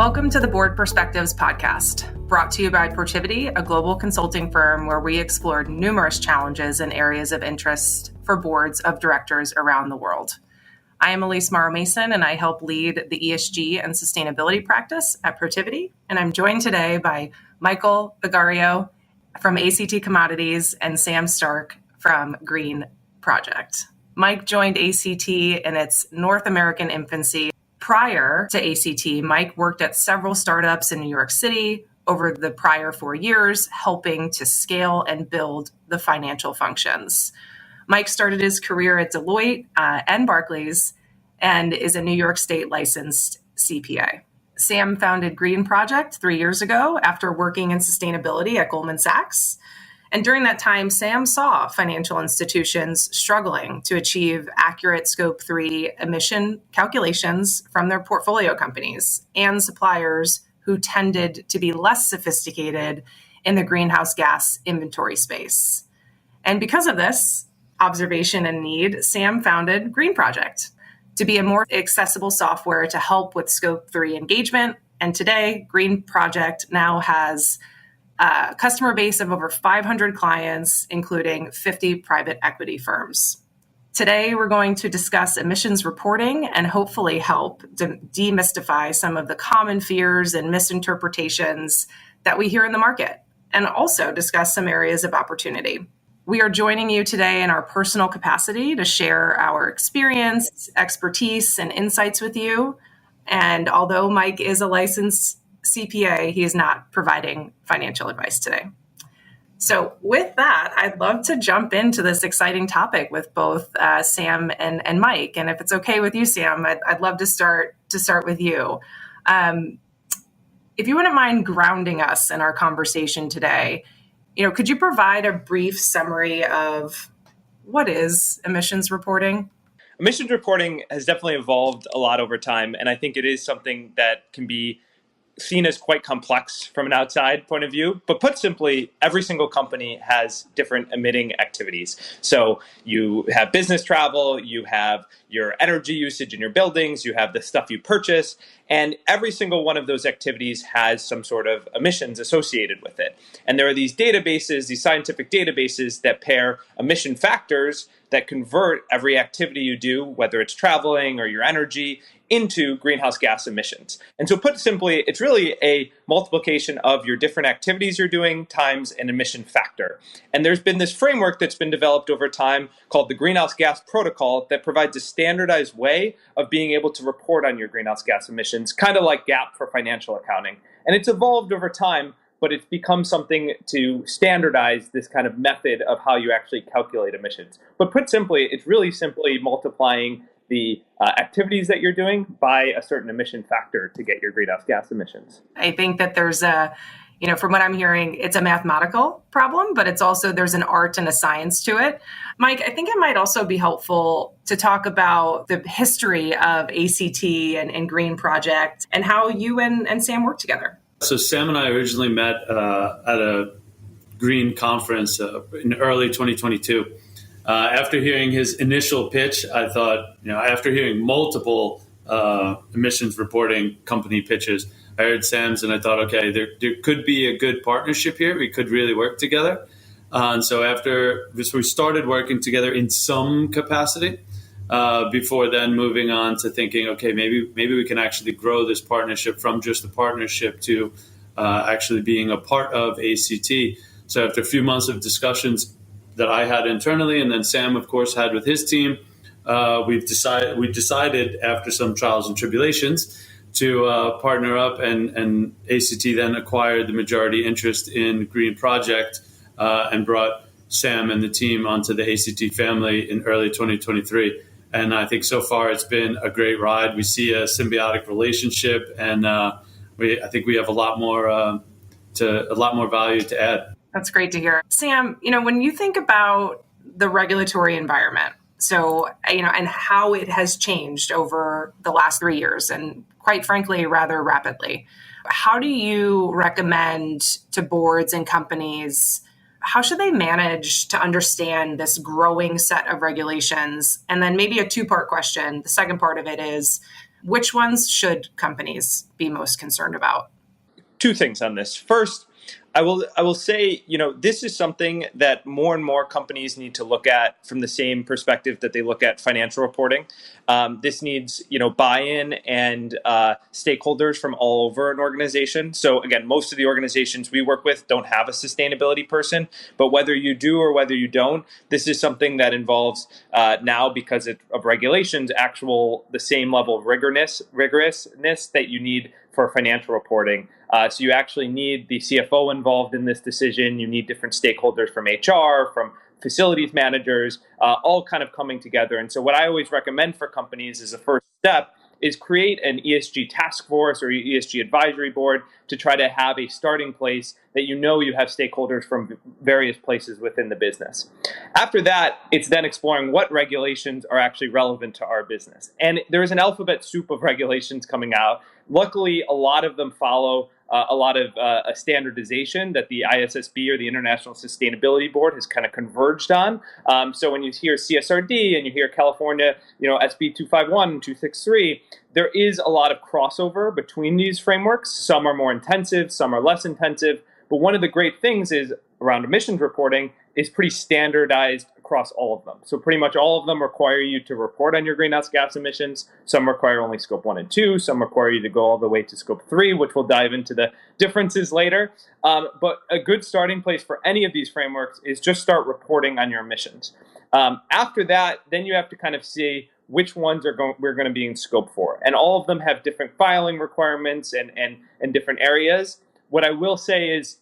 Welcome to the Board Perspectives podcast, brought to you by Protiviti, a global consulting firm where we explored numerous challenges and areas of interest for boards of directors around the world. I am Alyse Mauro, and I help lead the ESG and Sustainability practice at Protiviti. And I'm joined today by Michael Vigario from ACT Commodities and Sam Stark from Green Project. Mike joined ACT in its North American infancy. Prior to ACT, Mike worked at several startups in New York City over the prior 4 years, helping to scale and build the financial functions. Mike started his career at Deloitte and Barclays and is a New York State licensed CPA. Sam founded Green Project 3 years ago after working in sustainability at Goldman Sachs. And during that time, Sam saw financial institutions struggling to achieve accurate Scope 3 emission calculations from their portfolio companies and suppliers who tended to be less sophisticated in the greenhouse gas inventory space. And because of this observation and need, Sam founded Green Project to be a more accessible software to help with Scope 3 engagement. And today, Green Project now has a customer base of over 500 clients, including 50 private equity firms. Today, we're going to discuss emissions reporting and hopefully help demystify some of the common fears and misinterpretations that we hear in the market, and also discuss some areas of opportunity. We are joining you today in our personal capacity to share our experience, expertise, and insights with you. And although Mike is a licensed CPA, he is not providing financial advice today. So with that, I'd love to jump into this exciting topic with both Sam and Mike. And if it's okay with you, Sam, I'd love to start with you. If you wouldn't mind grounding us in our conversation today, could you provide a brief summary of what is emissions reporting? Emissions reporting has definitely evolved a lot over time, and I think it is something that can be seen as quite complex from an outside point of view. But put simply, every single company has different emitting activities. So you have business travel, you have your energy usage in your buildings, you have the stuff you purchase, and every single one of those activities has some sort of emissions associated with it. And there are these databases, these scientific databases that pair emission factors that convert every activity you do, whether it's traveling or your energy, into greenhouse gas emissions. And so put simply, it's really a multiplication of your different activities you're doing times an emission factor. And there's been this framework that's been developed over time called the Greenhouse Gas Protocol that provides a standardized way of being able to report on your greenhouse gas emissions, kind of like GAAP for financial accounting. And it's evolved over time, but it's become something to standardize this kind of method of how you actually calculate emissions. But put simply, it's really simply multiplying the activities that you're doing by a certain emission factor to get your greenhouse gas emissions. I think that there's from what I'm hearing, it's a mathematical problem, but it's also, there's an art and a science to it. Mike, I think it might also be helpful to talk about the history of ACT and Green Project and how you and Sam work together. So Sam and I originally met at a Green conference in early 2022. After hearing his initial pitch, I thought, after hearing multiple emissions reporting company pitches, I heard Sam's and I thought, okay, there could be a good partnership here. We could really work together. And so after this, we started working together in some capacity before then moving on to thinking, okay, maybe we can actually grow this partnership from just a partnership to actually being a part of ACT. So after a few months of discussions that I had internally, and then Sam, of course, had with his team, we decided after some trials and tribulations to partner up, and ACT then acquired the majority interest in Green Project and brought Sam and the team onto the ACT family in early 2023. And I think so far it's been a great ride. We see a symbiotic relationship, and I think we have a lot more value to add. That's great to hear. Sam, when you think about the regulatory environment, and how it has changed over the last 3 years, and quite frankly, rather rapidly, how do you recommend to boards and companies, how should they manage to understand this growing set of regulations? And then maybe a two-part question. The second part of it is, Which ones should companies be most concerned about? Two things on this. First, I will say, this is something that more and more companies need to look at from the same perspective that they look at financial reporting. This needs, buy-in and stakeholders from all over an organization. So again, most of the organizations we work with don't have a sustainability person, but whether you do or whether you don't, this is something that involves now, because of regulations, the same level of rigorousness that you need for financial reporting. So you actually need the CFO involved in this decision. You need different stakeholders from HR, from facilities managers, all kind of coming together. And so what I always recommend for companies as a first step is create an ESG task force or ESG advisory board to try to have a starting place that you have stakeholders from various places within the business. After that, it's then exploring what regulations are actually relevant to our business. And there's an alphabet soup of regulations coming out. Luckily, a lot of them follow a lot of a standardization that the ISSB or the International Sustainability Board has kind of converged on. So when you hear CSRD and you hear California, SB 251 and 263, there is a lot of crossover between these frameworks. Some are more intensive, some are less intensive. But one of the great things is around emissions reporting is pretty standardized across all of them. So pretty much all of them require you to report on your greenhouse gas emissions. Some require only scope 1 and 2. Some require you to go all the way to scope 3, which we'll dive into the differences later. But a good starting place for any of these frameworks is just start reporting on your emissions. After that, then you have to kind of see which ones we're going to be in scope 4. And all of them have different filing requirements and different areas. What I will say is,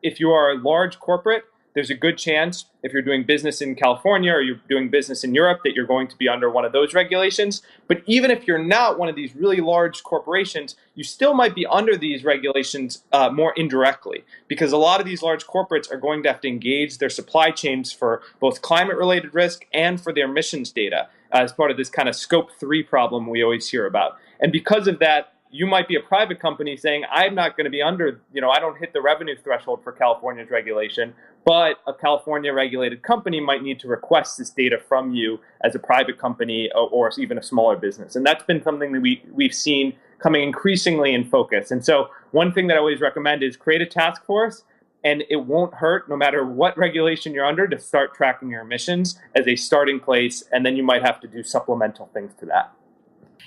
if you are a large corporate, there's a good chance if you're doing business in California or you're doing business in Europe that you're going to be under one of those regulations. But even if you're not one of these really large corporations, you still might be under these regulations more indirectly, because a lot of these large corporates are going to have to engage their supply chains for both climate-related risk and for their emissions data as part of this kind of scope 3 problem we always hear about. And because of that, you might be a private company saying, I'm not going to be under, I don't hit the revenue threshold for California's regulation, but a California regulated company might need to request this data from you as a private company or even a smaller business. And that's been something that we've seen coming increasingly in focus. And so one thing that I always recommend is create a task force, and it won't hurt, no matter what regulation you're under, to start tracking your emissions as a starting place. And then you might have to do supplemental things to that.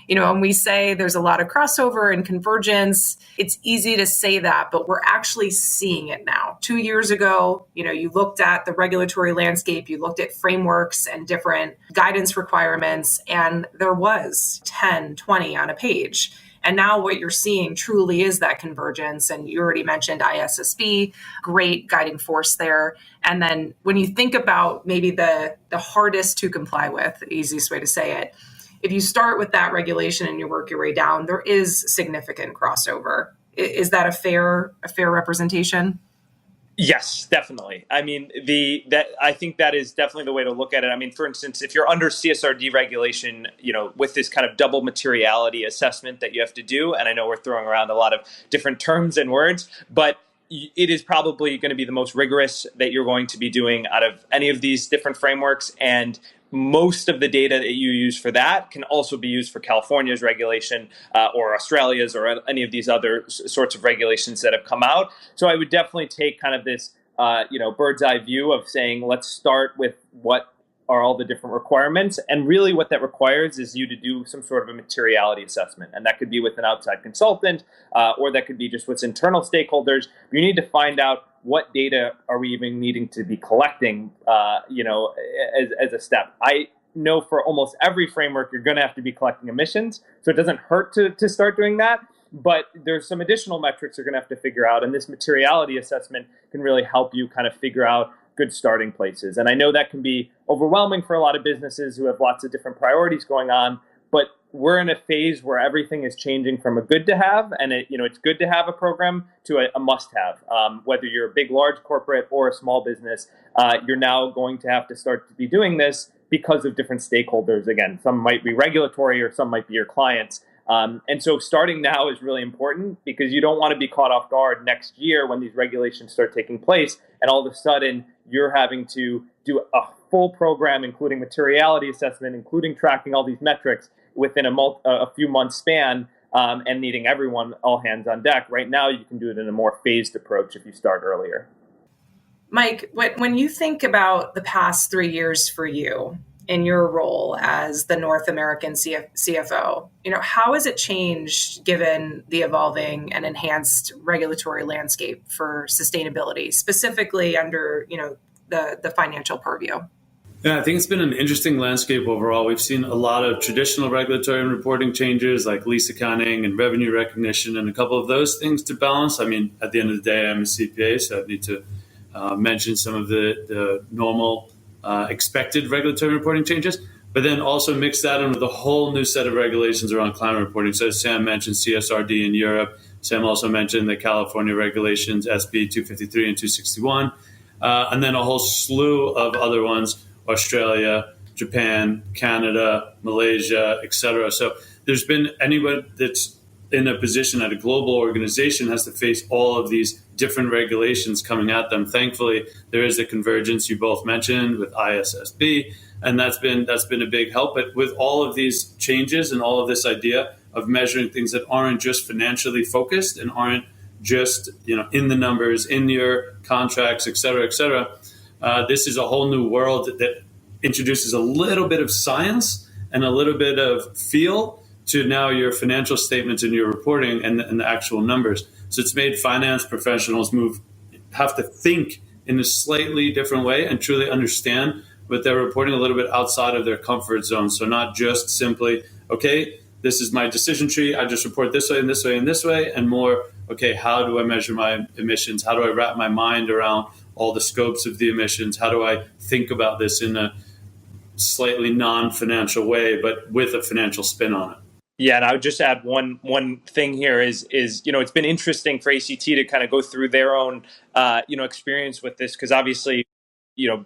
When we say there's a lot of crossover and convergence, it's easy to say that, but we're actually seeing it now. 2 years ago, you looked at the regulatory landscape, you looked at frameworks and different guidance requirements, and there was 10, 20 on a page. And now what you're seeing truly is that convergence. And you already mentioned ISSB, great guiding force there. And then when you think about maybe the hardest to comply with, the easiest way to say it, if you start with that regulation and you work your way down, there is significant crossover. Is that a fair representation? Yes, definitely. I mean, I think that is definitely the way to look at it. I mean, for instance, if you're under CSRD regulation, with this kind of double materiality assessment that you have to do, and I know we're throwing around a lot of different terms and words, but it is probably going to be the most rigorous that you're going to be doing out of any of these different frameworks. And most of the data that you use for that can also be used for California's regulation or Australia's or any of these other sorts of regulations that have come out. So I would definitely take kind of this, bird's eye view of saying, let's start with what are all the different requirements. And really what that requires is you to do some sort of a materiality assessment. And that could be with an outside consultant, or that could be just with internal stakeholders. You need to find out what data are we even needing to be collecting, as a step. I know for almost every framework, you're going to have to be collecting emissions. So it doesn't hurt to start doing that. But there's some additional metrics you're going to have to figure out. And this materiality assessment can really help you kind of figure out good starting places. And I know that can be overwhelming for a lot of businesses who have lots of different priorities going on, but we're in a phase where everything is changing from a good to have, and it's good to have a program, to a must have. Whether you're a big, large corporate or a small business, you're now going to have to start to be doing this because of different stakeholders. Again, some might be regulatory or some might be your clients. And so starting now is really important, because you don't want to be caught off guard next year when these regulations start taking place and all of a sudden you're having to do a full program, including materiality assessment, including tracking all these metrics, within a few months span and needing everyone all hands on deck. Right now, you can do it in a more phased approach if you start earlier. Mike, when you think about the past 3 years for you in your role as the North American CFO, how has it changed given the evolving and enhanced regulatory landscape for sustainability, specifically under, the financial purview? Yeah, I think it's been an interesting landscape overall. We've seen a lot of traditional regulatory and reporting changes like lease accounting and revenue recognition and a couple of those things to balance. I mean, at the end of the day, I'm a CPA, so I need to mention some of the normal expected regulatory reporting changes, but then also mix that in with a whole new set of regulations around climate reporting. So as Sam mentioned, CSRD in Europe. Sam also mentioned the California regulations, SB 253 and 261, and then a whole slew of other ones, Australia, Japan, Canada, Malaysia, etc. So there's been anybody that's in a position at a global organization has to face all of these different regulations coming at them. Thankfully, there is the convergence you both mentioned with ISSB, and that's been a big help. But with all of these changes and all of this idea of measuring things that aren't just financially focused and aren't just in the numbers, in your contracts, et cetera, this is a whole new world that introduces a little bit of science and a little bit of feel to now your financial statements and your reporting and the actual numbers. So it's made finance professionals have to think in a slightly different way and truly understand what they're reporting a little bit outside of their comfort zone. So not just simply, okay, this is my decision tree, I just report this way and this way and this way, and more, okay, how do I measure my emissions? How do I wrap my mind around all the scopes of the emissions? How do I think about this in a slightly non-financial way, but with a financial spin on it? Yeah, and I would just add one thing here is it's been interesting for ACT to kind of go through their own experience with this, because obviously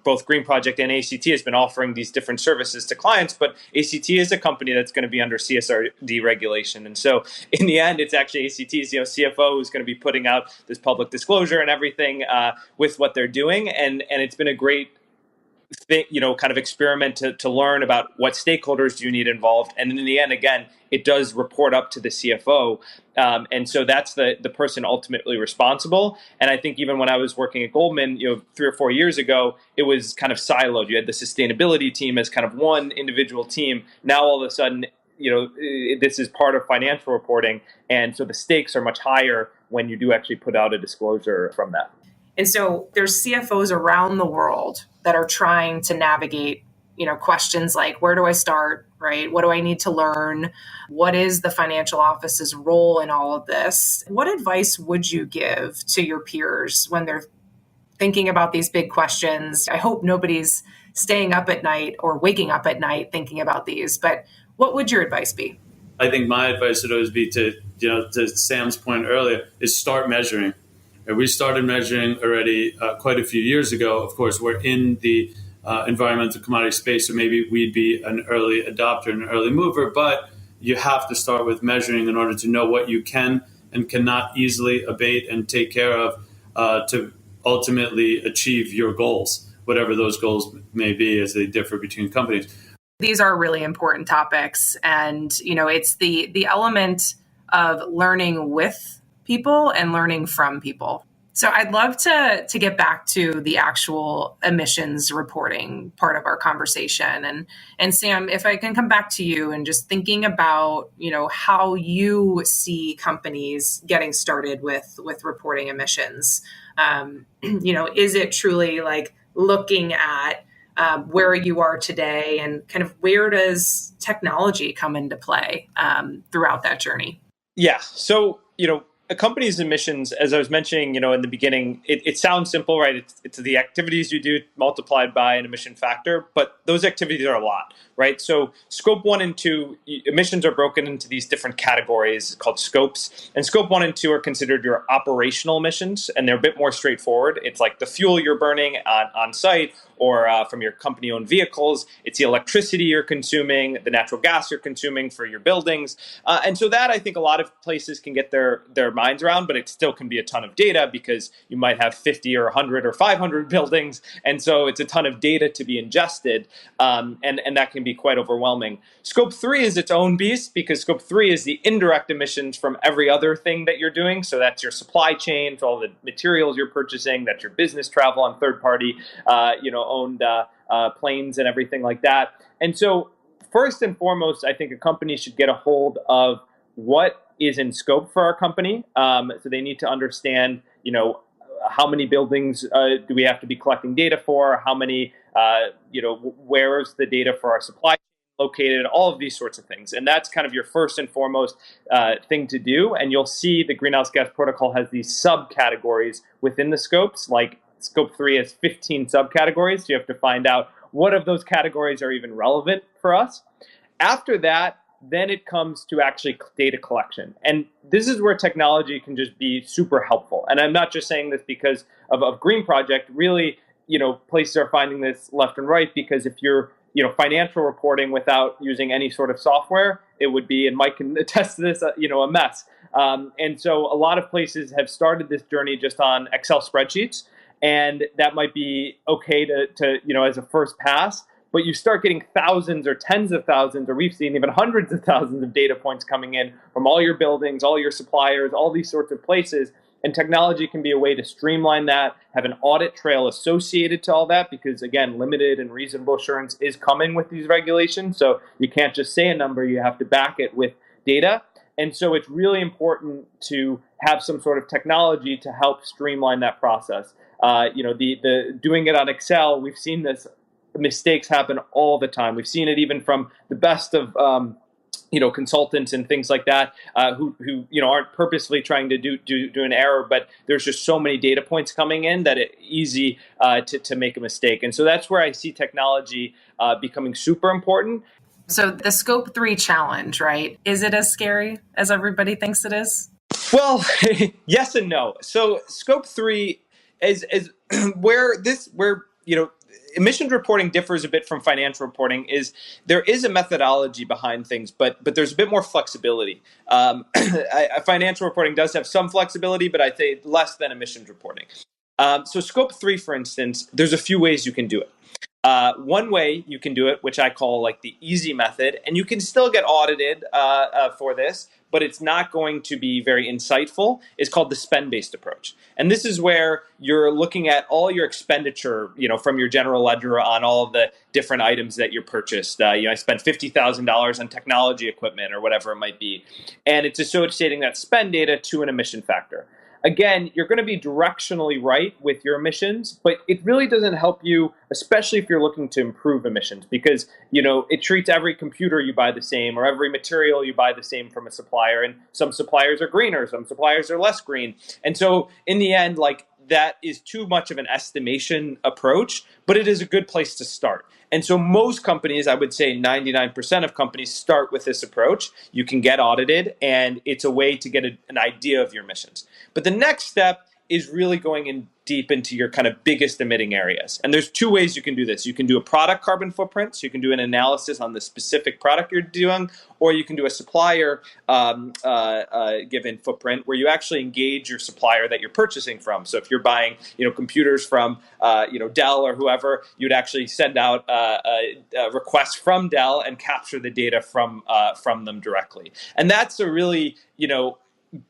both Green Project and ACT has been offering these different services to clients, but ACT is a company that's going to be under CSRD regulation, and so in the end, it's actually ACT's CFO who's going to be putting out this public disclosure and everything with what they're doing, and it's been a great kind of experiment to learn about what stakeholders do you need involved. And in the end, again, it does report up to the CFO. And so that's the person ultimately responsible. And I think even when I was working at Goldman, 3 or 4 years ago, it was kind of siloed. You had the sustainability team as kind of one individual team. Now, all of a sudden, this is part of financial reporting. And so the stakes are much higher when you do actually put out a disclosure from that. And so there's CFOs around the world that are trying to navigate, questions like, where do I start, right? What do I need to learn? What is the financial office's role in all of this? What advice would you give to your peers when they're thinking about these big questions? I hope nobody's staying up at night or waking up at night thinking about these, but what would your advice be? I think my advice would always be to Sam's point earlier, is start measuring. We started measuring already quite a few years ago. Of course, we're in the environmental commodity space, so maybe we'd be an early adopter, an early mover, but you have to start with measuring in order to know what you can and cannot easily abate and take care of to ultimately achieve your goals, whatever those goals may be as they differ between companies. These are really important topics. And, it's the element of learning with people and learning from people. So I'd love to get back to the actual emissions reporting part of our conversation. And Sam, if I can come back to you and just thinking about, how you see companies getting started with reporting emissions. Is it truly like looking at where you are today and kind of where does technology come into play throughout that journey? Yeah. So, a company's emissions, as I was mentioning, in the beginning, it sounds simple, right? It's the activities you do multiplied by an emission factor, but those activities are a lot, right? So scope 1 and 2 emissions are broken into these different categories called scopes. And scope 1 and 2 are considered your operational emissions, and they're a bit more straightforward. It's like the fuel you're burning on site or from your company-owned vehicles. It's the electricity you're consuming, the natural gas you're consuming for your buildings. And so that I think a lot of places can get their minds around, but it still can be a ton of data because you might have 50 or 100 or 500 buildings. And so it's a ton of data to be ingested. And that can be quite overwhelming. Scope 3 is its own beast because Scope 3 is the indirect emissions from every other thing that you're doing. So that's your supply chain, so all the materials you're purchasing, that's your business travel on third-party, owned planes and everything like that. And so first and foremost, I think a company should get a hold of what is in scope for our company. So they need to understand, how many buildings do we have to be collecting data for? How many, where's the data for our supply chain located? All of these sorts of things. And that's kind of your first and foremost thing to do. And you'll see the Greenhouse Gas Protocol has these subcategories within the scopes, like Scope 3 has 15 subcategories. So you have to find out what of those categories are even relevant for us. After that, then it comes to actually data collection. And this is where technology can just be super helpful. And I'm not just saying this because of Green Project. Really, places are finding this left and right because if you're, financial reporting without using any sort of software, it would be, and Mike can attest to this, a mess. And so a lot of places have started this journey just on Excel spreadsheets. And that might be okay to as a first pass. But you start getting thousands or tens of thousands, or we've seen even hundreds of thousands of data points coming in from all your buildings, all your suppliers, all these sorts of places. And technology can be a way to streamline that, have an audit trail associated to all that, because again, limited and reasonable assurance is coming with these regulations. So you can't just say a number, you have to back it with data. And so it's really important to have some sort of technology to help streamline that process. The doing it on Excel, we've seen this. Mistakes happen all the time. We've seen it even from the best of consultants and things like that who aren't purposely trying to do an error, but there's just so many data points coming in that it's easy to make a mistake. And so that's where I see technology becoming super important. So the Scope 3 challenge, right? Is it as scary as everybody thinks it is? Well, yes and no. So Scope 3 is where emissions reporting differs a bit from financial reporting. Is there is a methodology behind things, but there's a bit more flexibility. Financial reporting does have some flexibility, but I'd say less than emissions reporting. So Scope 3, for instance, there's a few ways you can do it. One way you can do it, which I call like the easy method, and you can still get audited for this, but it's not going to be very insightful, is called the spend-based approach. And this is where you're looking at all your expenditure, from your general ledger on all of the different items that you purchased. I spent $50,000 on technology equipment or whatever it might be. And it's associating that spend data to an emission factor. Again, you're going to be directionally right with your emissions, but it really doesn't help you, especially if you're looking to improve emissions, because, it treats every computer you buy the same or every material you buy the same from a supplier. And some suppliers are greener, some suppliers are less green. And so in the end, that is too much of an estimation approach, but it is a good place to start. And so most companies, I would say 99% of companies start with this approach. You can get audited, and it's a way to get an idea of your emissions. But the next step is really going in deep into your kind of biggest emitting areas. And there's two ways you can do this. You can do a product carbon footprint, so you can do an analysis on the specific product you're doing, or you can do a supplier given footprint where you actually engage your supplier that you're purchasing from. So if you're buying, computers from, Dell or whoever, you'd actually send out a request from Dell and capture the data from them directly. And that's a really,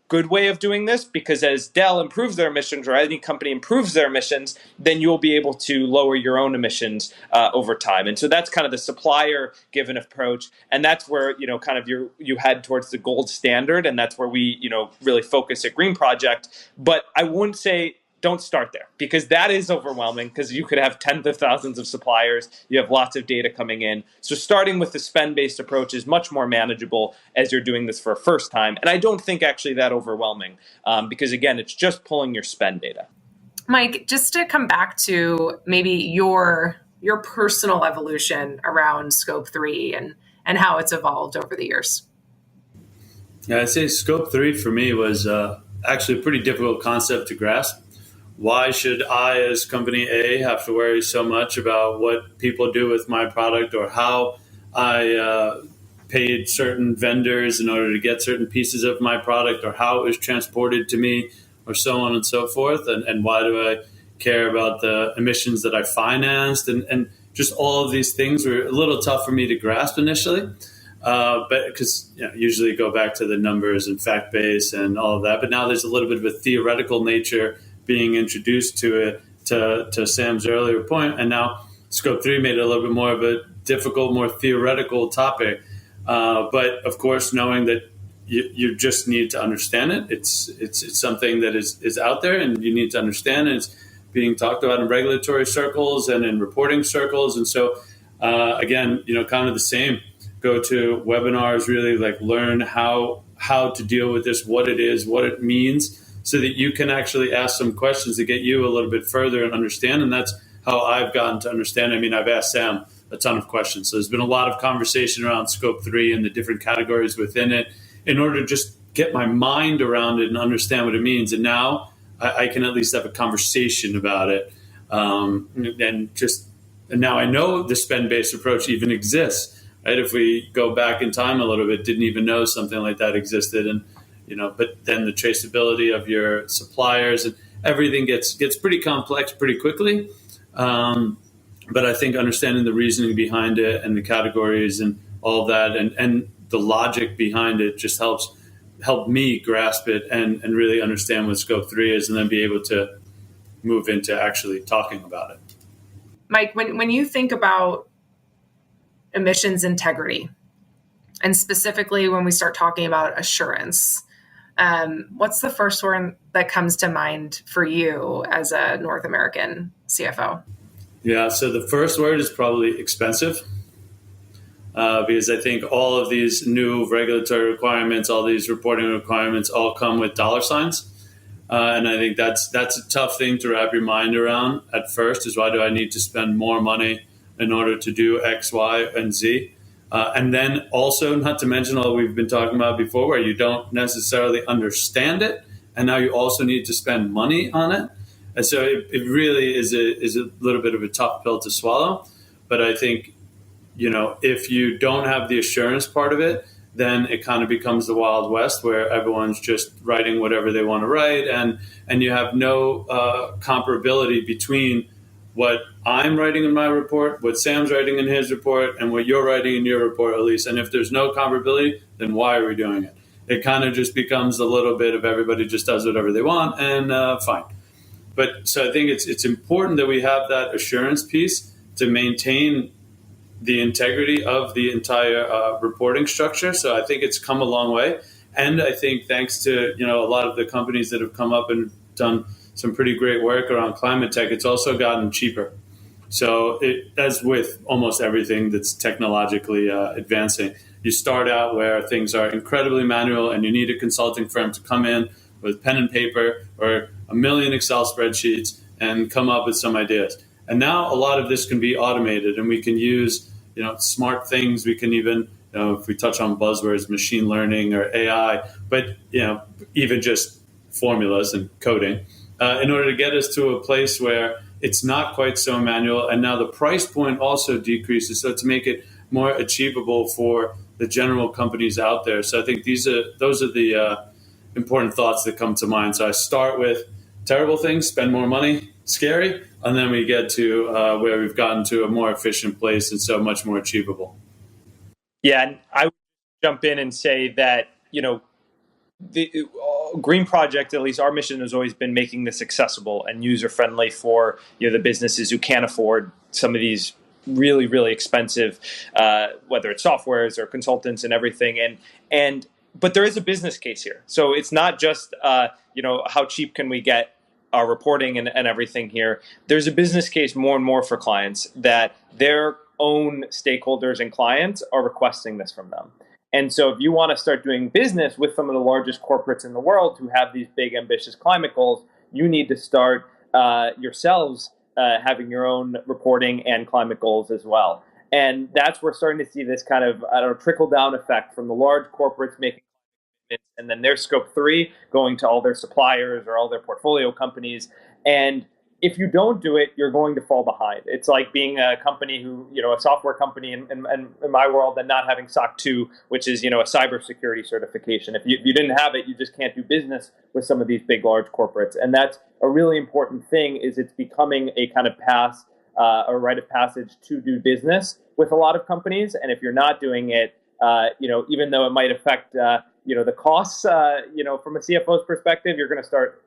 good way of doing this, because as Dell improves their emissions or any company improves their emissions, then you'll be able to lower your own emissions over time. And so that's kind of the supplier given approach. And that's where, kind of you head towards the gold standard. And that's where we, really focus at Green Project. But I wouldn't say don't start there, because that is overwhelming, because you could have tens of thousands of suppliers. You have lots of data coming in. So starting with the spend-based approach is much more manageable as you're doing this for a first time. And I don't think actually that overwhelming, because again, it's just pulling your spend data. Mike, just to come back to maybe your personal evolution around Scope 3 and how it's evolved over the years. Yeah, I'd say Scope 3 for me was actually a pretty difficult concept to grasp. why should I, as company A, have to worry so much about what people do with my product, or how I paid certain vendors in order to get certain pieces of my product, or how it was transported to me, or so on and so forth. And why do I care about the emissions that I financed? And just all of these things were a little tough for me to grasp initially. But because usually go back to the numbers and fact base and all of that. But now there's a little bit of a theoretical nature being introduced to it, to Sam's earlier point. And now Scope 3 made it a little bit more of a difficult, more theoretical topic. But of course, knowing that you just need to understand it. It's something that is out there, and you need to understand it. It's being talked about in regulatory circles and in reporting circles. And so, again, kind of the same. Go to webinars, really learn how to deal with this, what it is, what it means, so that you can actually ask some questions to get you a little bit further and understand. And that's how I've gotten to understand. I mean, I've asked Sam a ton of questions. So there's been a lot of conversation around Scope 3 and the different categories within it in order to just get my mind around it and understand what it means. And now I can at least have a conversation about it. And now I know the spend-based approach even exists. Right? If we go back in time a little bit, didn't even know something like that existed. And, but then the traceability of your suppliers and everything gets pretty complex pretty quickly. But I think understanding the reasoning behind it and the categories and all of that and the logic behind it just help me grasp it and really understand what Scope 3 is, and then be able to move into actually talking about it. Mike, when you think about emissions integrity, and specifically when we start talking about assurance, what's the first word that comes to mind for you as a North American CFO? Yeah, so the first word is probably expensive, because I think all of these new regulatory requirements, all these reporting requirements, all come with dollar signs. And I think that's a tough thing to wrap your mind around at first, is why do I need to spend more money in order to do X, Y, and Z? And then also, not to mention all we've been talking about before, where you don't necessarily understand it, and now you also need to spend money on it. And so it really is a little bit of a tough pill to swallow. But I think, if you don't have the assurance part of it, then it kind of becomes the Wild West, where everyone's just writing whatever they want to write, and you have no comparability between what I'm writing in my report, what Sam's writing in his report, and what you're writing in your report, Alyse. And if there's no comparability, then why are we doing it? It kind of just becomes a little bit of everybody just does whatever they want, and fine. But so I think it's important that we have that assurance piece to maintain the integrity of the entire reporting structure. So I think it's come a long way. And I think thanks to, a lot of the companies that have come up and done some pretty great work around climate tech, it's also gotten cheaper. So as with almost everything that's technologically advancing, you start out where things are incredibly manual and you need a consulting firm to come in with pen and paper or a million Excel spreadsheets and come up with some ideas. And now a lot of this can be automated, and we can use, smart things. We can even, if we touch on buzzwords, machine learning or AI, but, even just formulas and coding, in order to get us to a place where it's not quite so manual. And now the price point also decreases, so to make it more achievable for the general companies out there. So I think those are the important thoughts that come to mind. So I start with terrible things, spend more money, scary, and then we get to where we've gotten to a more efficient place and so much more achievable. Yeah, and I would jump in and say that, the Green Project, at least our mission has always been making this accessible and user-friendly for the businesses who can't afford some of these really, really expensive, whether it's softwares or consultants and everything. But there is a business case here. So it's not just, how cheap can we get our reporting and everything here. There's a business case more and more for clients that their own stakeholders and clients are requesting this from them. And so if you want to start doing business with some of the largest corporates in the world who have these big, ambitious climate goals, you need to start yourselves having your own reporting and climate goals as well. And that's where we're starting to see this kind of, trickle-down effect from the large corporates making commitments, and then their Scope 3 going to all their suppliers or all their portfolio companies. And if you don't do it, you're going to fall behind. It's like being a company who, a software company in my world, and not having SOC 2, which is, a cybersecurity certification. If you didn't have it, you just can't do business with some of these big, large corporates. And that's a really important thing, is it's becoming a kind of a rite of passage to do business with a lot of companies. And if you're not doing it, even though it might affect, the costs, from a CFO's perspective, you're going to start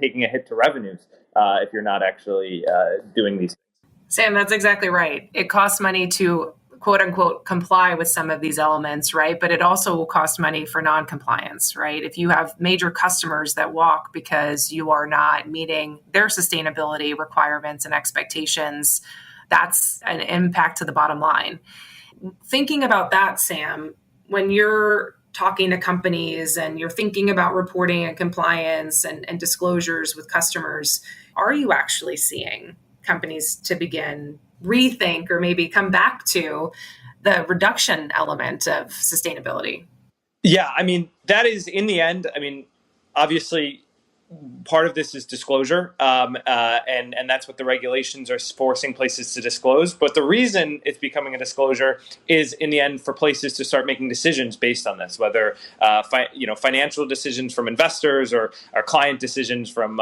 taking a hit to revenues if you're not actually doing these things. Sam, that's exactly right. It costs money to quote unquote comply with some of these elements, right? But it also will cost money for non-compliance, right? If you have major customers that walk because you are not meeting their sustainability requirements and expectations, that's an impact to the bottom line. Thinking about that, Sam, when you're talking to companies and you're thinking about reporting and compliance and disclosures with customers, are you actually seeing companies to begin rethink or maybe come back to the reduction element of sustainability? Yeah, that is, in the end, obviously, part of this is disclosure, and that's what the regulations are forcing places to disclose. But the reason it's becoming a disclosure is, in the end, for places to start making decisions based on this, whether financial decisions from investors or client decisions from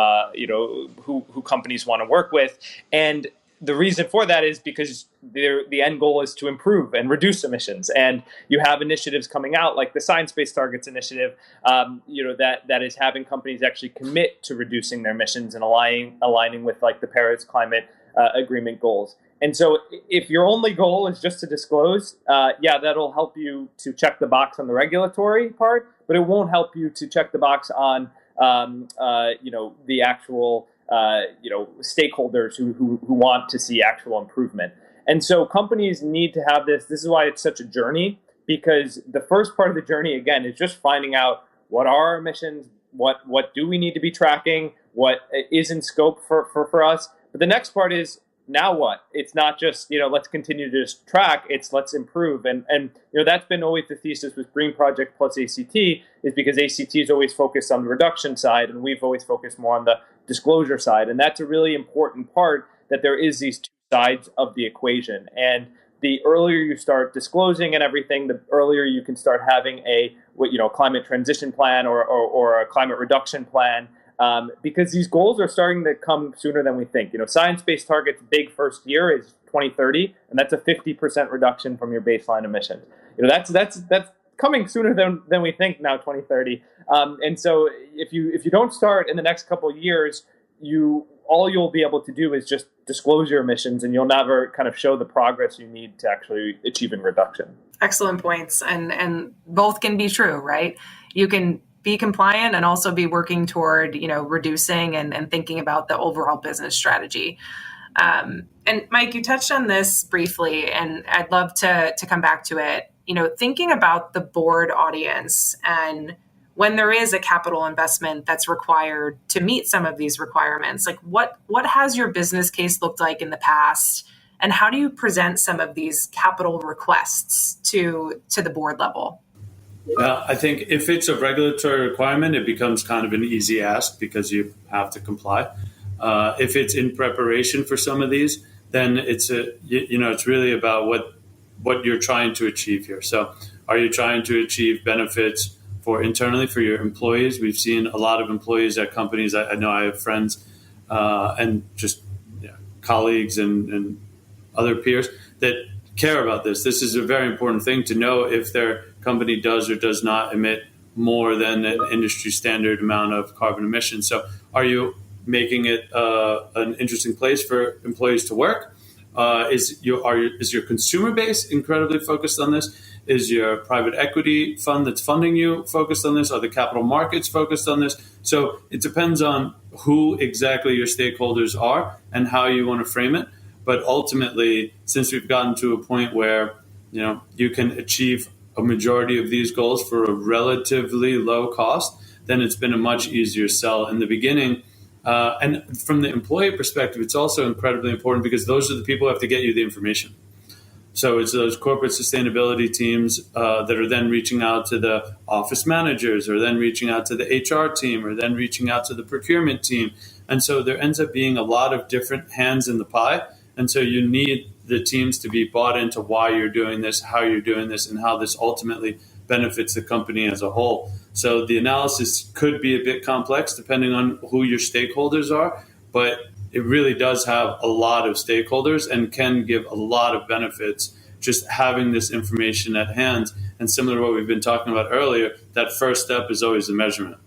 who companies want to work with. And the reason for that is because the end goal is to improve and reduce emissions. And you have initiatives coming out like the Science-Based Targets Initiative, that is having companies actually commit to reducing their emissions and aligning with like the Paris Climate Agreement goals. And so if your only goal is just to disclose, that'll help you to check the box on the regulatory part, but it won't help you to check the box on the actual stakeholders who want to see actual improvement. And so companies need to have this. This is why it's such a journey, because the first part of the journey, again, is just finding out what are our emissions, what do we need to be tracking, what is in scope for us. But the next part is, now what? It's not just, let's continue to just track, it's let's improve. And that's been always the thesis with Green Project plus ACT, is because ACT is always focused on the reduction side, and we've always focused more on the disclosure side. And that's a really important part, that there is these two sides of the equation. And the earlier you start disclosing and everything, the earlier you can start having a climate transition plan or a climate reduction plan. Because these goals are starting to come sooner than we think. Science-based targets big first year is 2030, and that's a 50% reduction from your baseline emissions. That's coming sooner than we think now, 2030. And so if you don't start in the next couple of years, all you'll be able to do is just disclose your emissions, and you'll never kind of show the progress you need to actually achieving reduction. Excellent points, and both can be true, right? You can be compliant and also be working toward, reducing and thinking about the overall business strategy. And Mike, you touched on this briefly, and I'd love to come back to it. Thinking about the board audience, and when there is a capital investment that's required to meet some of these requirements, like what has your business case looked like in the past, and how do you present some of these capital requests to the board level? I think if it's a regulatory requirement, it becomes kind of an easy ask because you have to comply. If it's in preparation for some of these, then it's really about what you're trying to achieve here. So, are you trying to achieve benefits internally for your employees? We've seen a lot of employees at companies. I know I have friends and just colleagues and other peers that care about this. This is a very important thing to know if their company does or does not emit more than an industry standard amount of carbon emissions. So are you making it an interesting place for employees to work? Is your consumer base incredibly focused on this? Is your private equity fund that's funding you focused on this? Are the capital markets focused on this? So it depends on who exactly your stakeholders are and how you want to frame it. But ultimately, since we've gotten to a point where you can achieve a majority of these goals for a relatively low cost, then it's been a much easier sell in the beginning. And from the employee perspective, it's also incredibly important because those are the people who have to get you the information. So it's those corporate sustainability teams that are then reaching out to the office managers, or then reaching out to the HR team, or then reaching out to the procurement team. And so there ends up being a lot of different hands in the pie. And so you need the teams to be bought into why you're doing this, how you're doing this, and how this ultimately benefits the company as a whole. So the analysis could be a bit complex depending on who your stakeholders are, but it really does have a lot of stakeholders and can give a lot of benefits just having this information at hand. And similar to what we've been talking about earlier, that first step is always the measurement.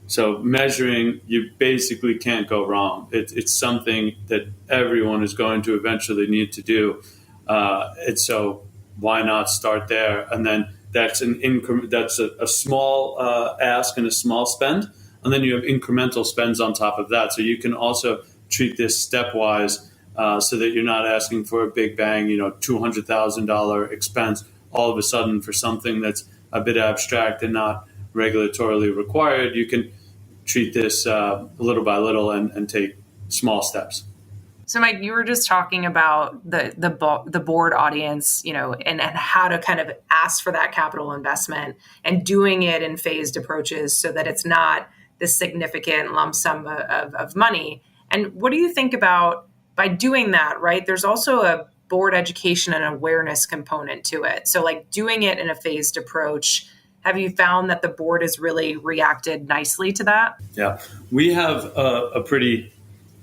So measuring, you basically can't go wrong. It's something that everyone is going to eventually need to do. And so why not start there? And then that's a small ask and a small spend. And then you have incremental spends on top of that. So you can also treat this stepwise so that you're not asking for a big bang, $200,000 expense all of a sudden for something that's a bit abstract and not regulatorily required. You can treat this little by little and take small steps. So, Mike, you were just talking about the board audience, and how to kind of ask for that capital investment and doing it in phased approaches so that it's not this significant lump sum of money. And what do you think about by doing that, right? There's also a board education and awareness component to it. So like doing it in a phased approach, have you found that the board has really reacted nicely to that? Yeah, we have a pretty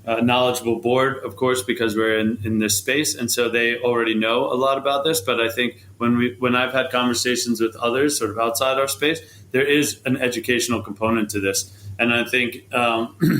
knowledgeable board, of course, because we're in this space. And so they already know a lot about this. But I think when I've had conversations with others sort of outside our space, there is an educational component to this. And I think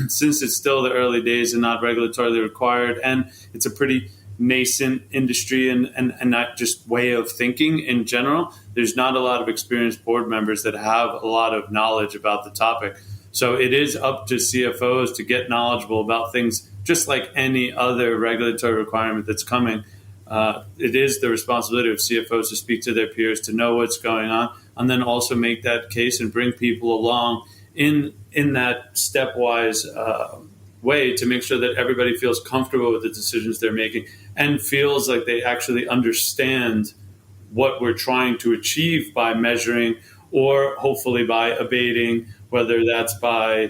since it's still the early days and not regulatorily required, and it's a pretty nascent industry and not just way of thinking in general, there's not a lot of experienced board members that have a lot of knowledge about the topic. So it is up to CFOs to get knowledgeable about things just like any other regulatory requirement that's coming. It is the responsibility of CFOs to speak to their peers, to know what's going on, and then also make that case and bring people along in that stepwise way to make sure that everybody feels comfortable with the decisions they're making and feels like they actually understand what we're trying to achieve by measuring or hopefully by abating, whether that's by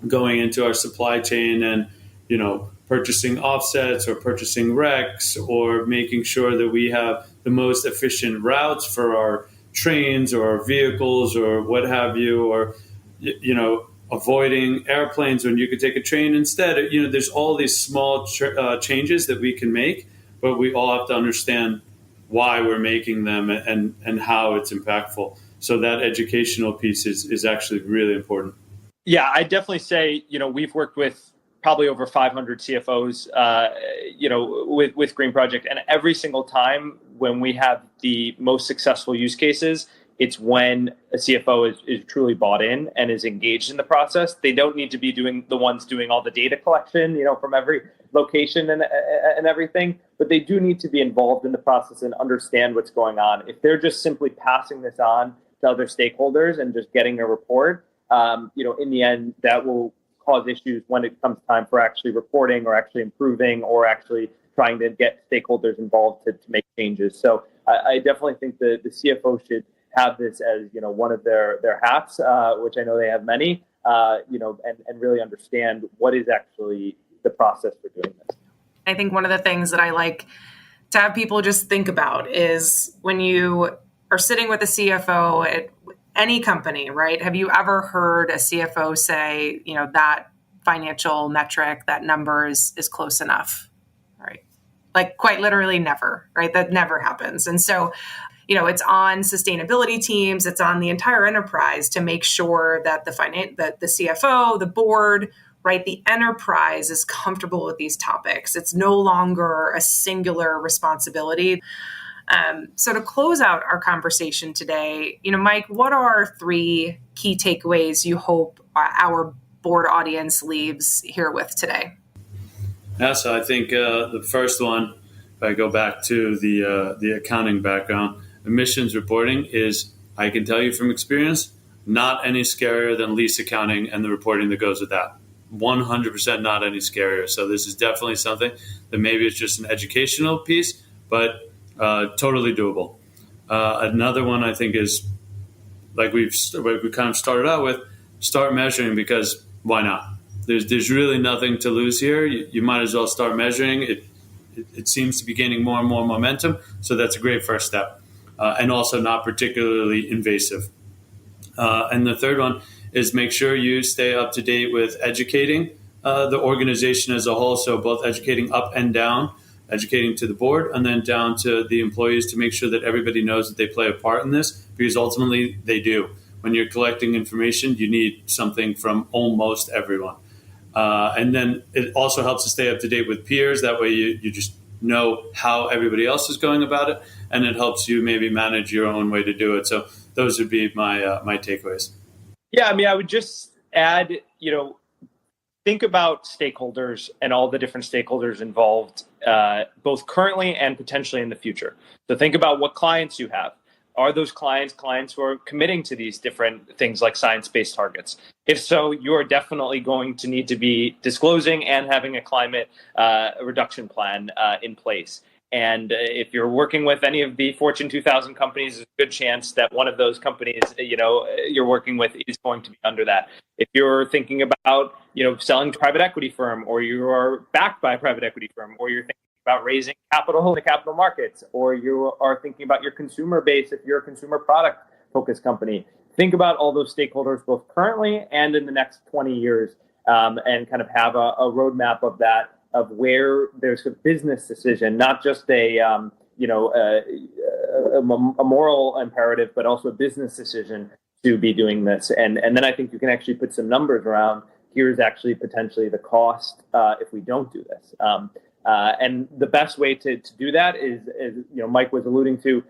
going into our supply chain and, purchasing offsets or purchasing RECs or making sure that we have the most efficient routes for our trains or our vehicles or what have you, or, avoiding airplanes when you could take a train instead. There's all these small changes that we can make, but we all have to understand why we're making them and how it's impactful. So that educational piece is actually really important. Yeah, I definitely say, we've worked with probably over 500 CFOs, with Green Project. And every single time when we have the most successful use cases, it's when a CFO is truly bought in and is engaged in the process. They don't need to be doing all the data collection, from every location and everything, but they do need to be involved in the process and understand what's going on. If they're just simply passing this on to other stakeholders and just getting a report, in the end, that will cause issues when it comes time for actually reporting or actually improving or actually trying to get stakeholders involved to make changes. So I definitely think the CFO should have this as one of their hats, which I know they have many, and really understand what is actually the process for doing this. I think one of the things that I like to have people just think about is when you are sitting with a CFO at any company, right? Have you ever heard a CFO say, that financial metric, that number is close enough, right? Like quite literally never, right? That never happens. And so, it's on sustainability teams, it's on the entire enterprise to make sure that the CFO, the board, right, the enterprise is comfortable with these topics. It's no longer a singular responsibility. So to close out our conversation today, Mike, what are 3 key takeaways you hope our board audience leaves here with today? Yeah, so I think the first one, if I go back to the accounting background, emissions reporting is, I can tell you from experience, not any scarier than lease accounting and the reporting that goes with that. 100% not any scarier. So this is definitely something that maybe it's just an educational piece, but totally doable. Another one I think is, like we kind of started out with, start measuring, because why not? there's really nothing to lose here. You might as well start measuring it. It seems to be gaining more and more momentum, so that's a great first step, and also not particularly invasive. And the third one is make sure you stay up to date with educating the organization as a whole, so both educating up and down, educating to the board and then down to the employees to make sure that everybody knows that they play a part in this, because ultimately they do. When you're collecting information, you need something from almost everyone. And then it also helps to stay up to date with peers. That way you just know how everybody else is going about it, and it helps you maybe manage your own way to do it. So those would be my takeaways. Yeah, I mean, I would just add, think about stakeholders and all the different stakeholders involved, both currently and potentially in the future. So think about what clients you have. Are those clients who are committing to these different things like science-based targets? If so, you are definitely going to need to be disclosing and having a climate reduction plan in place. And if you're working with any of the Fortune 2000 companies, there's a good chance that one of those companies, you're working with is going to be under that. If you're thinking about, selling to a private equity firm, or you are backed by a private equity firm, or you're thinking about raising capital in the capital markets, or you are thinking about your consumer base if you're a consumer product focused company, think about all those stakeholders both currently and in the next 20 years, and kind of have a roadmap of that, of where there's a business decision, not just a moral imperative, but also a business decision to be doing this. And then I think you can actually put some numbers around, here's actually potentially the cost if we don't do this. And the best way to do that is Mike was alluding to,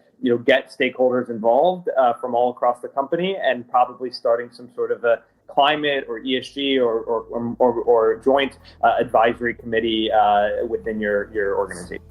get stakeholders involved from all across the company, and probably starting some sort of a climate or ESG or joint advisory committee within your organization.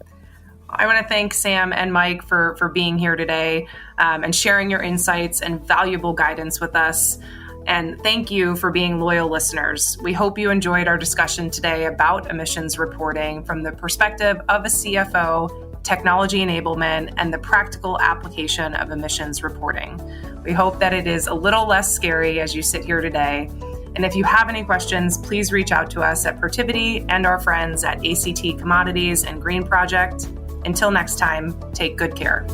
I want to thank Sam and Mike for being here today and sharing your insights and valuable guidance with us. And thank you for being loyal listeners. We hope you enjoyed our discussion today about emissions reporting from the perspective of a CFO, technology enablement, and the practical application of emissions reporting. We hope that it is a little less scary as you sit here today. And if you have any questions, please reach out to us at Protiviti and our friends at ACT Commodities and Green Project. Until next time, take good care.